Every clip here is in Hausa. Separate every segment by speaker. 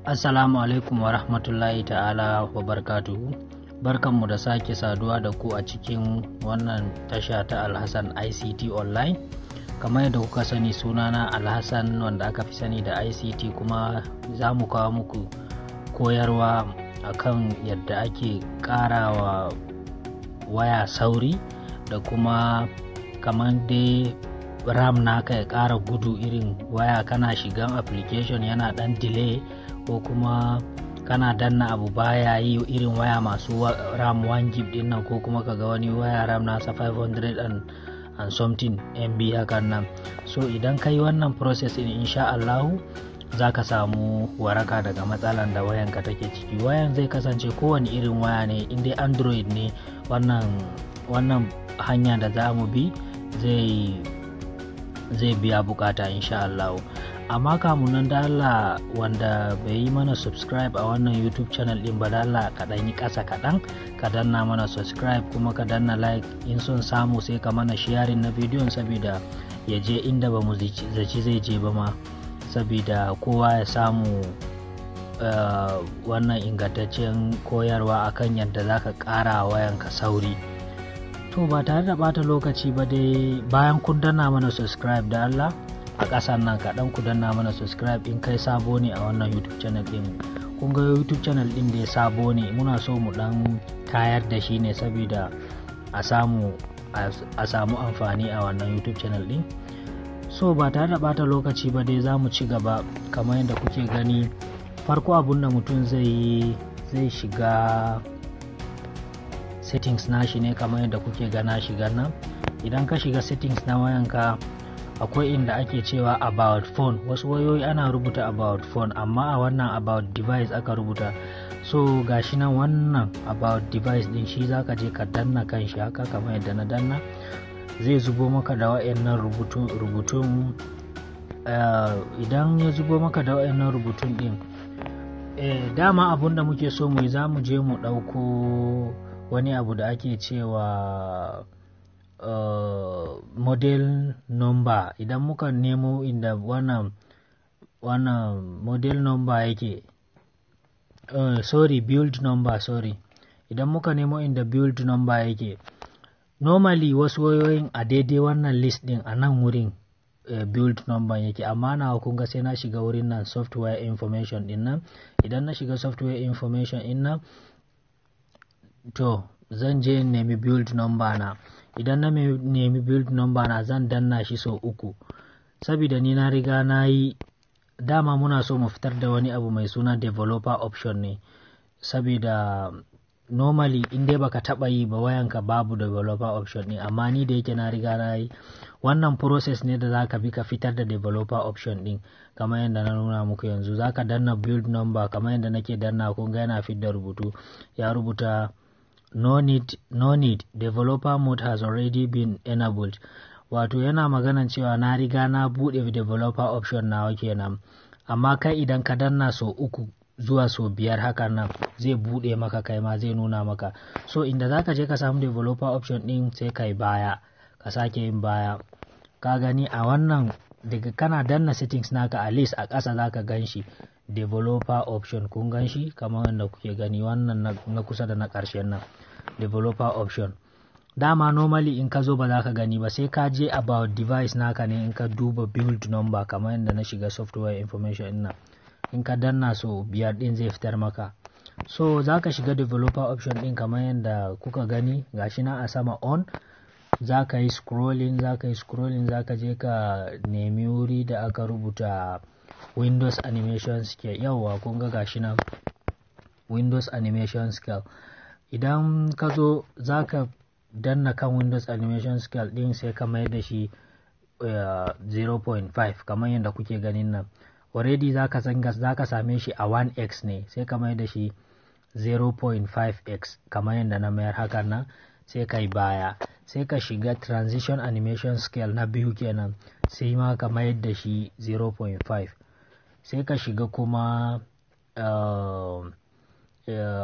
Speaker 1: Assalamu alaikum wa rahmatullahi ta'ala wa barakatuhu. Barkanmu da sake saduwa da ku a cikin wannan tasha ta Alhassan ICT Online. Kamar yadda kuka sani, sunana Alhassan wanda aka fi sani da ICT, kuma za mu kawo muku koyarwa akan yadda ake ƙarawa waya sauri da kuma kamar dai RAM naka ya ƙara gudu. Irin waya kana shigan application yana ɗan delay, ko kuma kana danna abu baya yi, irin waya masu RAM 1 GB din nan, ko kuma kaga wani waya RAM nasa 500 and something MB hakan nan. So idan kai wannan process din, insha Allahu zaka samu waraka daga matsalan da wayanka take ciki. Wayan zai kasance kowane irin waya ne, in dai Android ne, wannan hanya da za mu bi zai biya bukata insha Allah. Amma kamun nan da Allah, wanda bai yi mana subscribe a wannan YouTube channel din ba, da Allah ka dan yi ƙasa kaɗan, ka danna mana subscribe, kuma ka danna like. In son samu sai ka mana sharing na bidiyon, saboda ya je inda ba mu zaci zai je ba ma, saboda kowa ya samu wannan ingantaccen koyarwa akan yadda zaka ƙara wayanka sauri. To ba tare da bata lokaci ba dai, bayan kun danna mana subscribe, da Allah a ƙasan nan kaɗan ku danna mana subscribe in kai sabo ne a wannan YouTube channel ɗin. Kun ga YouTube channel ɗin da ya sabo ne, muna so mu ɗan tayar da shi ne, saboda a samu amfani a wannan YouTube channel ɗin. So ba tare da bata lokaci ba dai, za mu ci gaba. Kamar yadda kuke gani, farko abun da mutum zai yi, zai shiga settings nashi ne, kamar yadda kuke gana shiga nan. Idan ka shiga settings na wayanka, akwai inda ake cewa about phone. Wasu wayoyi ana rubuta about phone, amma a wannan about device aka rubuta. So gashi nan, wannan about device din shi zaka je ka danna kan shi haka, kamar yadda na danna. Zai zubo maka da wayannan rubutun. Idan ya zubo maka da wayannan rubutun din, dama abun da muke so mu yi, za mu je mu ɗauko wani abu da ake cewa model number. Idan muka nemo inda wannan model number yake, build number, idan muka nemo inda build number yake, normally wasu wayoyin a daidai wannan list din, a nan wurin build number yake, amma na kun ga sai na shiga wurin nan software information din nan. Idan na shiga software information din nan, to zan je nemi build number na. Idan na nemi build number na, zan danna shi sau 3, saboda ni na riga na yi. Dama muna so mu fitar da wani abu mai suna developer option ne, saboda normally in dai baka taba yi ba, wayanka babu developer option ne, amma ni da yake na riga na yi. Wannan process ne da zaka bi ka fitar da developer option din, kamar yadda na nuna muku yanzu. Zaka danna build number, kamar yadda nake danna, kun ga yana fitar da rubutu, ya rubuta no need developer mode has already been enabled. Wato yana maganan cewa na riga na bude developer option nawa kenan, amma kai idan ka danna sau 3 zuwa sau 5 hakan nan, zai bude maka, kai ma zai nuna maka. So inda zaka je ka samu developer option din, sai kai baya, ka sake yin baya. Ka gani a wannan, daga kana danna settings naka, a list a ƙasa zaka ganshi developer option. Kun ganshi kamar yadda kuke gani, wannan na kusa da na ƙarshen nan, developer option. Dama normally in ka zo ba za ka gani ba, sai ka je about device naka ne, in ka duba build number, kamar yadda na shiga software information din nan. In ka danna so 5 din, zai fitar maka. So za ka shiga developer option din, kamar yadda kuka gani, gashi na a sama on. Za ka yi scrolling, za ka je ka nemi wuri da aka rubuta Windows Animation Scale. Yawwa, kun ga gashi nan Windows Animation Scale. Idan ka zo, za ka danna kan Windows Animation Scale din, sai ka mai da shi 0.5, kamar yadda kuke ganin nan. Already za ka same shi a 1x ne, sai ka mai da shi 0.5x, kamar yadda na mayar hakan nan. Sai ka yi baya, sai ka shiga transition animation scale na biyu kenan, sai ma ka mayar da shi 0.5. sai ka shiga kuma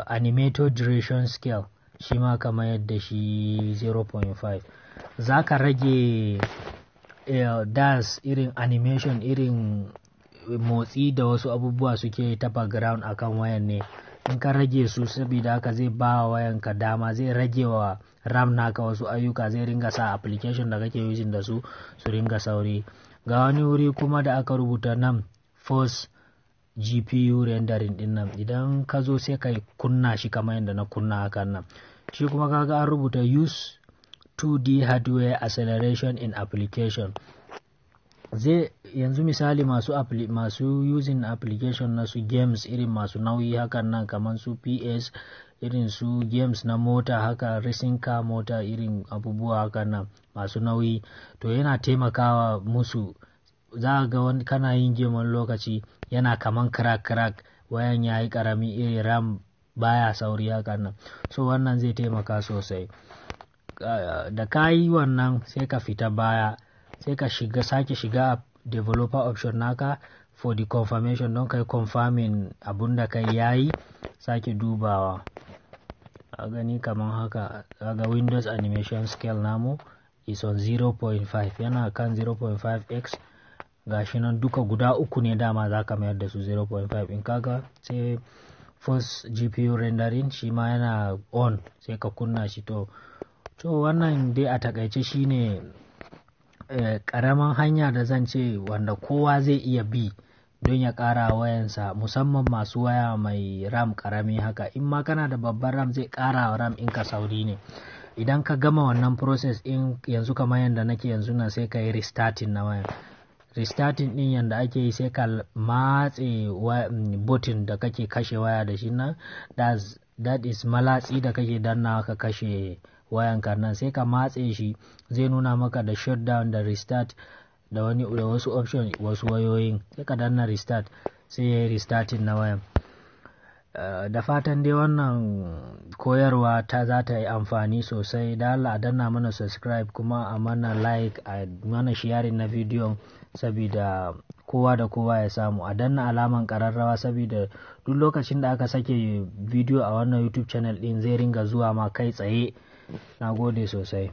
Speaker 1: animator duration scale, shi ma ka mayar da shi 0.5. za ka rage dance, irin animation, irin motsi da wasu abubuwa suke ta background akan wayan ne. In ka rage su, saboda haka zai ba wayan ka dama, zai rage wa RAM naka wasu ayyuka, zai ringa sa application da kake using da su ringa sauri. Ga wani wuri kuma da aka rubuta nan force GPU rendering din nan, idan ka zo sai ka kunna shi kamar yadda na kunna hakan nan. Shi kuma kaga an rubuta use 2D hardware acceleration in application. Zai yanzu misali masu using application na su games irin masu nauyi hakan nan, kamar su PS, irin su games na mota haka, racing car mota, irin abubuwa hakan nan masu nauyi, to yana taimakawa musu. Za ga wani kana yin game wani lokaci yana kaman crack wayan yayi karami, irin RAM baya sauri hakan nan, so wannan zai taimaka sosai. Da ka yi wannan sai ka fita baya, sai ka sake shiga developer option naka for the confirmation, don kai confirming abunda kai yayi, sake dubawa. A gani kaman haka, ga Windows animation scale namu is on 0.5, yana kan 0.5x. gashi nan duka guda uku ne dama za ka mayar da su 0.5 in kaga. Sai force GPU rendering shi ma yana on, sai ka kunna shi. To wannan dai a takaice shine karaman hanya da zan ce wanda kowa zai iya bi don ya kara wayansa, musamman masu waya mai RAM karami haka. In ma kana da babban RAM zai kara wa RAM in ka sauri ne. Idan ka gama wannan process in yanzu kamar yanda nake yanzu nan, sai ka yi restarting na wayan. Restarting din yanda ake yi, sai ka matse button da kake kashe waya da shi nan, that is malatsi da kake danna ka kashe wayan ka nan, sai ka matse shi, zai nuna maka da shutdown da restart da wasu option wasu wayoyin, sai ka danna restart, sai ya yi restarting na wayan. Da fatan dai wannan koyarwa ta za ta yi amfani sosai. Da Allah a danna mana subscribe, kuma a mana like, a mana sharing na bidiyon, saboda kowa da kowa ya samu. A danna alaman kararrawa, saboda duk lokacin da aka sake bidiyo a wannan YouTube channel din zai ringa zuwa ma kai tsaye. Na gode sosai.